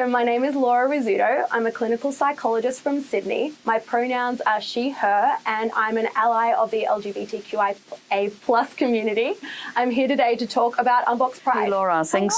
So my name is Laura Rizzuto. I'm a clinical psychologist from Sydney. My pronouns are she, her, and I'm an ally of the LGBTQIA+ community. I'm here today to talk about Unboxed Pride. Hey Laura, thanks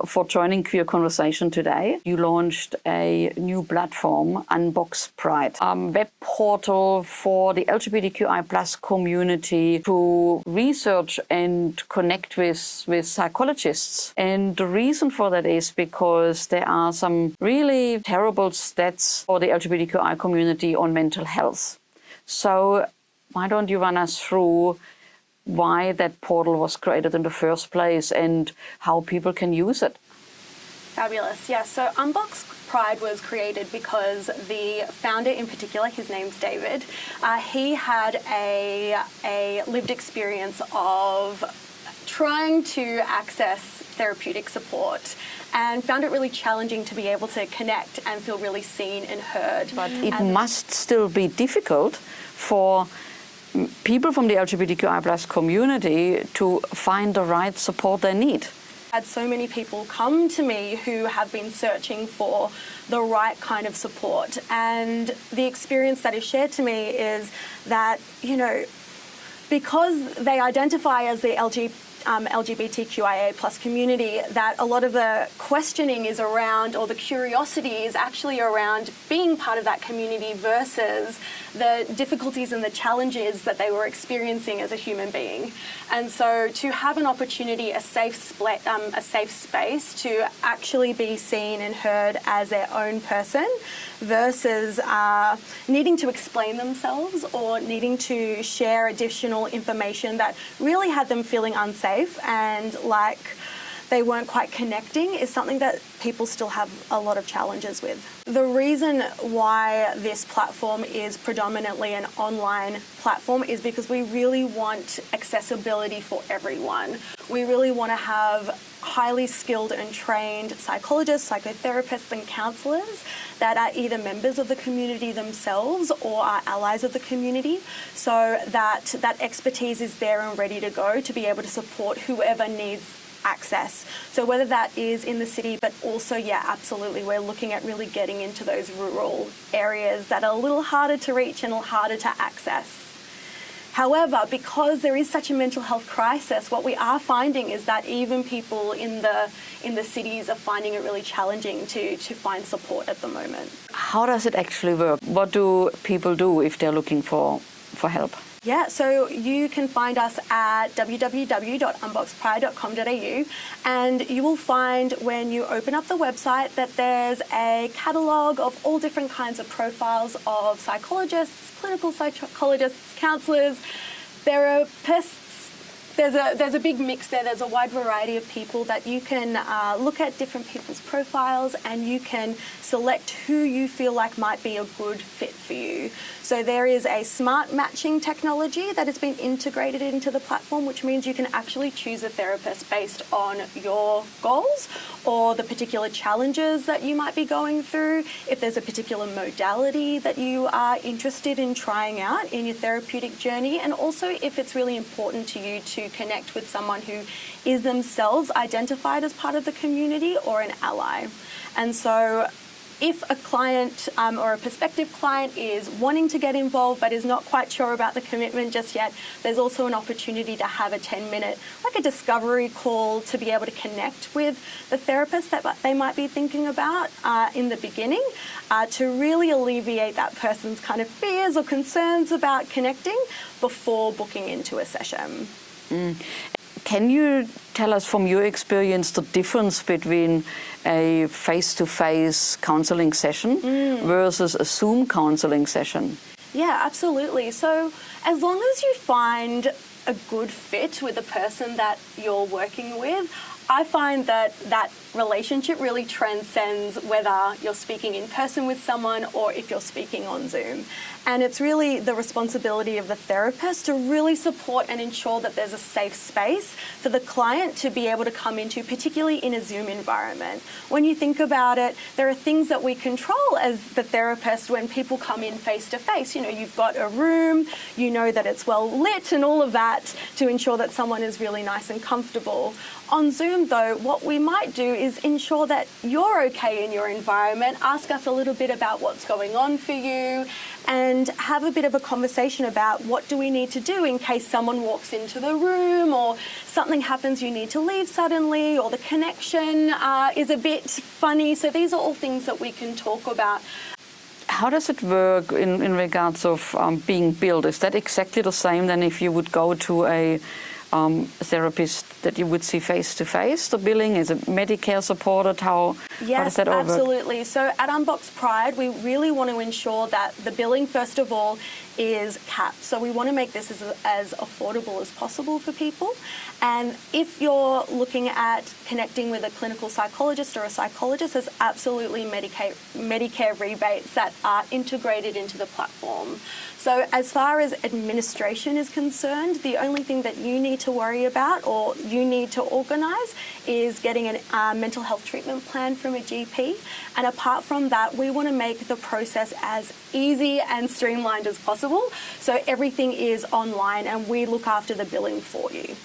for joining Queer Conversation today. You launched a new platform, Unboxed Pride, a web portal for the LGBTQIA+ community to research and connect with psychologists. And the reason for that is because there are some really terrible stats for the LGBTQI community on mental health. So why don't you run us through why that portal was created in the first place and how people can use it? Fabulous. Yeah, so Unboxed Pride was created because the founder in particular, his name's David, he had a lived experience of trying to access therapeutic support and found it really challenging to be able to connect and feel really seen and heard. But it must still be difficult for people from the LGBTQI+ community to find the right support they need. I had so many people come to me who have been searching for the right kind of support, and the experience that is shared to me is that, because they identify as the LGBTQIA+ community, that a lot of the questioning is around, or the curiosity is actually around being part of that community versus the difficulties and the challenges that they were experiencing as a human being. And so to have an opportunity, a safe space to actually be seen and heard as their own person versus needing to explain themselves or needing to share additional information that really had them feeling unsafe and like they weren't quite connecting is something that people still have a lot of challenges with. The reason why this platform is predominantly an online platform is because we really want accessibility for everyone. We really want to have highly skilled and trained psychologists, psychotherapists and counsellors that are either members of the community themselves or are allies of the community, so that that expertise is there and ready to go to be able to support whoever needs access. So whether that is in the city, but also, absolutely, we're looking at really getting into those rural areas that are a little harder to reach and a little harder to access. However, because there is such a mental health crisis, what we are finding is that even people in the cities are finding it really challenging to find support at the moment. How does it actually work? What do people do if they're looking for help? Yeah, so you can find us at www.unboxedpride.com.au, and you will find when you open up the website that there's a catalogue of all different kinds of profiles of psychologists, clinical psychologists, counsellors, therapists. There's a big mix there. There's a wide variety of people that you can look at different people's profiles, and you can select who you feel like might be a good fit for you. So there is a smart matching technology that has been integrated into the platform, which means you can actually choose a therapist based on your goals or the particular challenges that you might be going through, if there's a particular modality that you are interested in trying out in your therapeutic journey, and also if it's really important to you to connect with someone who is themselves identified as part of the community or an ally. And so if a client or a prospective client is wanting to get involved but is not quite sure about the commitment just yet, there's also an opportunity to have a 10-minute, like a discovery call, to be able to connect with the therapist that they might be thinking about in the beginning, to really alleviate that person's kind of fears or concerns about connecting before booking into a session. Can you tell us from your experience the difference between a face-to-face counselling session versus a Zoom counselling session? Yeah, absolutely. So as long as you find a good fit with the person that you're working with, I find that that relationship really transcends whether you're speaking in person with someone or if you're speaking on Zoom. And it's really the responsibility of the therapist to really support and ensure that there's a safe space for the client to be able to come into, particularly in a Zoom environment. When you think about it, there are things that we control as the therapist when people come in face to face. You know, you've got a room, you know that it's well lit and all of that to ensure that someone is really nice and comfortable. On Zoom, room, though, what we might do is ensure that you're okay in your environment, ask us a little bit about what's going on for you, and have a bit of a conversation about what do we need to do in case someone walks into the room or something happens, you need to leave suddenly, or the connection is a bit funny. So these are all things that we can talk about. How does it work in regards of being billed? Is that exactly the same than if you would go to a therapist that you would see face-to-face? The billing, is it Medicare supported? How does that all work? Yes, absolutely. So at Unboxed Pride, we really want to ensure that the billing, first of all, is capped. So we want to make this as affordable as possible for people. And if you're looking at connecting with a clinical psychologist or a psychologist, there's absolutely Medicare rebates that are integrated into the platform. So as far as administration is concerned, the only thing that you need to worry about or you need to organise is getting a mental health treatment plan from a GP. And apart from that, we want to make the process as easy and streamlined as possible. So everything is online and we look after the billing for you.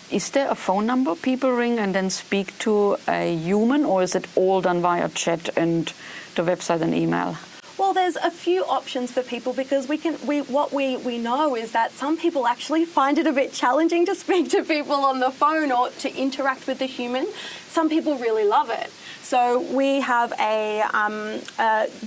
Is there a phone number people ring and then speak to a human, or is it all done via chat and the website and email? Well, there's a few options for people because what we know is that some people actually find it a bit challenging to speak to people on the phone or to interact with the human. Some people really love it. So we have a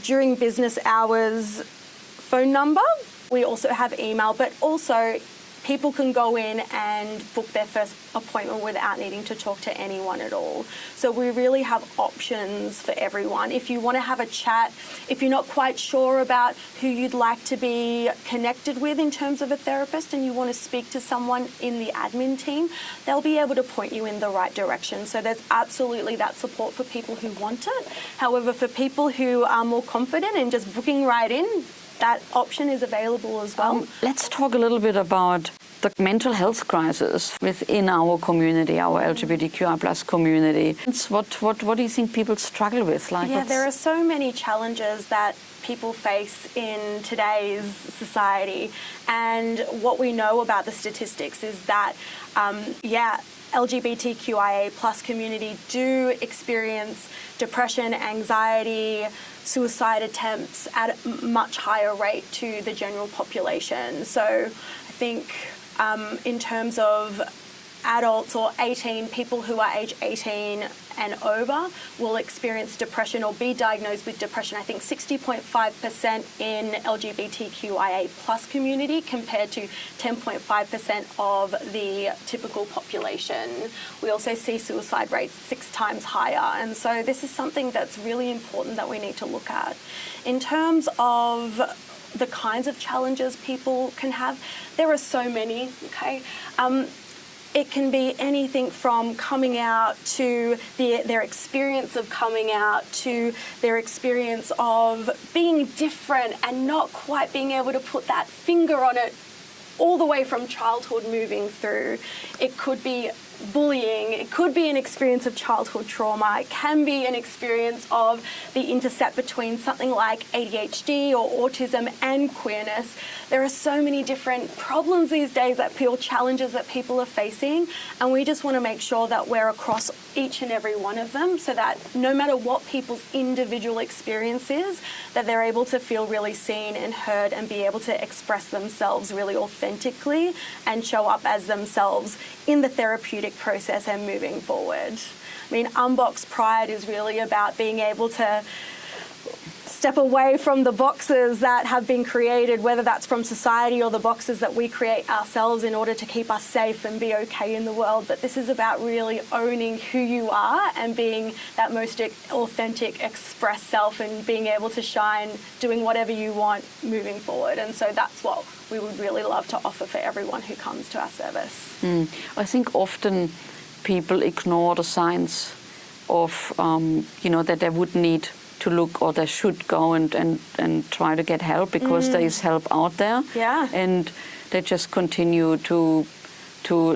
during business hours phone number. We also have email, but also people can go in and book their first appointment without needing to talk to anyone at all. So we really have options for everyone. If you want to have a chat, if you're not quite sure about who you'd like to be connected with in terms of a therapist and you want to speak to someone in the admin team, they'll be able to point you in the right direction. So there's absolutely that support for people who want it. However, for people who are more confident in just booking right in, that option is available as well. Let's talk a little bit about the mental health crisis within our community, our LGBTQI plus community. What do you think people struggle with? There are so many challenges that people face in today's society. And what we know about the statistics is that, LGBTQIA plus community do experience depression, anxiety, suicide attempts at a much higher rate to the general population. So I think in terms of adults or people who are age 18 and over will experience depression or be diagnosed with depression. I think 60.5% in LGBTQIA plus community compared to 10.5% of the typical population. We also see suicide rates 6 times higher. And so this is something that's really important that we need to look at. In terms of the kinds of challenges people can have, there are so many, okay? It can be anything from coming out to their experience of coming out to their experience of being different and not quite being able to put that finger on it, all the way from childhood moving through. It could be bullying, it could be an experience of childhood trauma, it can be an experience of the intercept between something like ADHD or autism and queerness. There are so many different problems these days, challenges that people are facing, and we just want to make sure that we're across each and every one of them so that no matter what people's individual experience is, that they're able to feel really seen and heard and be able to express themselves really authentically and show up as themselves in the therapeutic process and moving forward. I mean, Unboxed Pride is really about being able to step away from the boxes that have been created, whether that's from society or the boxes that we create ourselves in order to keep us safe and be okay in the world. But this is about really owning who you are and being that most authentic, express self and being able to shine, doing whatever you want moving forward. And so that's what we would really love to offer for everyone who comes to our service. I think often people ignore the signs of, that they would need to look or they should go and try to get help because there is help out there. Yeah. And they just continue to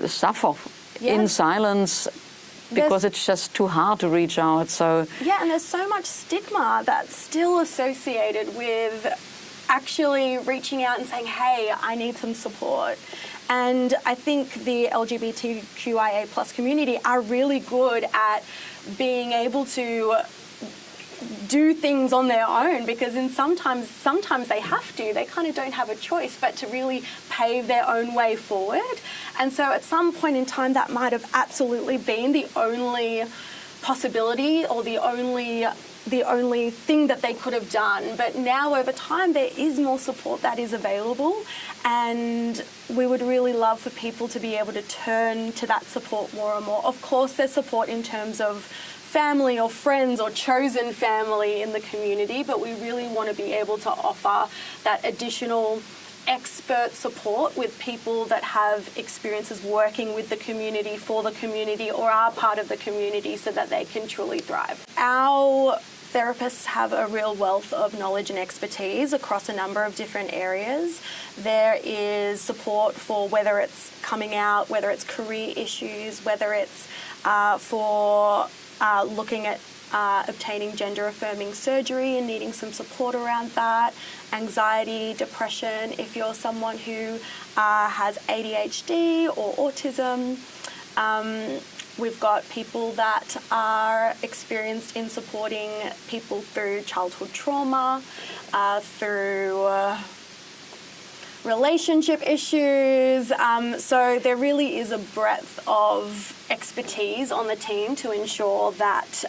suffer in silence because it's just too hard to reach out. So and there's so much stigma that's still associated with actually reaching out and saying, hey, I need some support. And I think the LGBTQIA plus community are really good at being able to do things on their own, because sometimes they have to. They kind of don't have a choice but to really pave their own way forward. And so at some point in time, that might have absolutely been the only possibility or the only thing that they could have done. But now over time, there is more support that is available, and we would really love for people to be able to turn to that support more and more. Of course, there's support in terms of family or friends or chosen family in the community, but we really want to be able to offer that additional expert support with people that have experiences working with the community, for the community, or are part of the community, so that they can truly thrive. Our therapists have a real wealth of knowledge and expertise across a number of different areas. There is support for whether it's coming out, whether it's career issues, whether it's for looking at obtaining gender-affirming surgery and needing some support around that, anxiety, depression, if you're someone who has ADHD or autism. We've got people that are experienced in supporting people through childhood trauma, through relationship issues. So there really is a breadth of expertise on the team to ensure that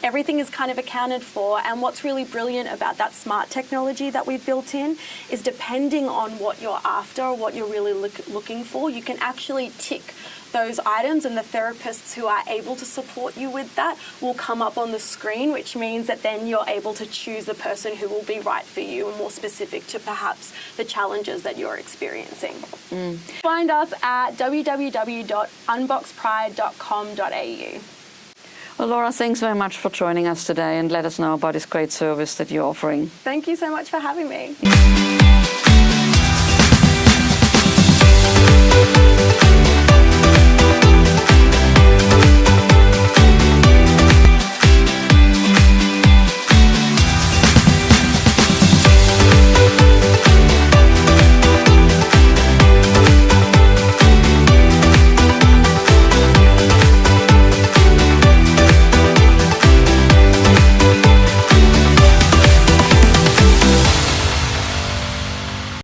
everything is kind of accounted for. And what's really brilliant about that smart technology that we've built in is, depending on what you're after or what you're really looking for, you can actually tick those items, and the therapists who are able to support you with that will come up on the screen, which means that then you're able to choose the person who will be right for you and more specific to perhaps the challenges that you're experiencing. Find us at www.unboxedpride.com.au. Well, Laura, thanks very much for joining us today and let us know about this great service that you're offering. Thank you so much for having me.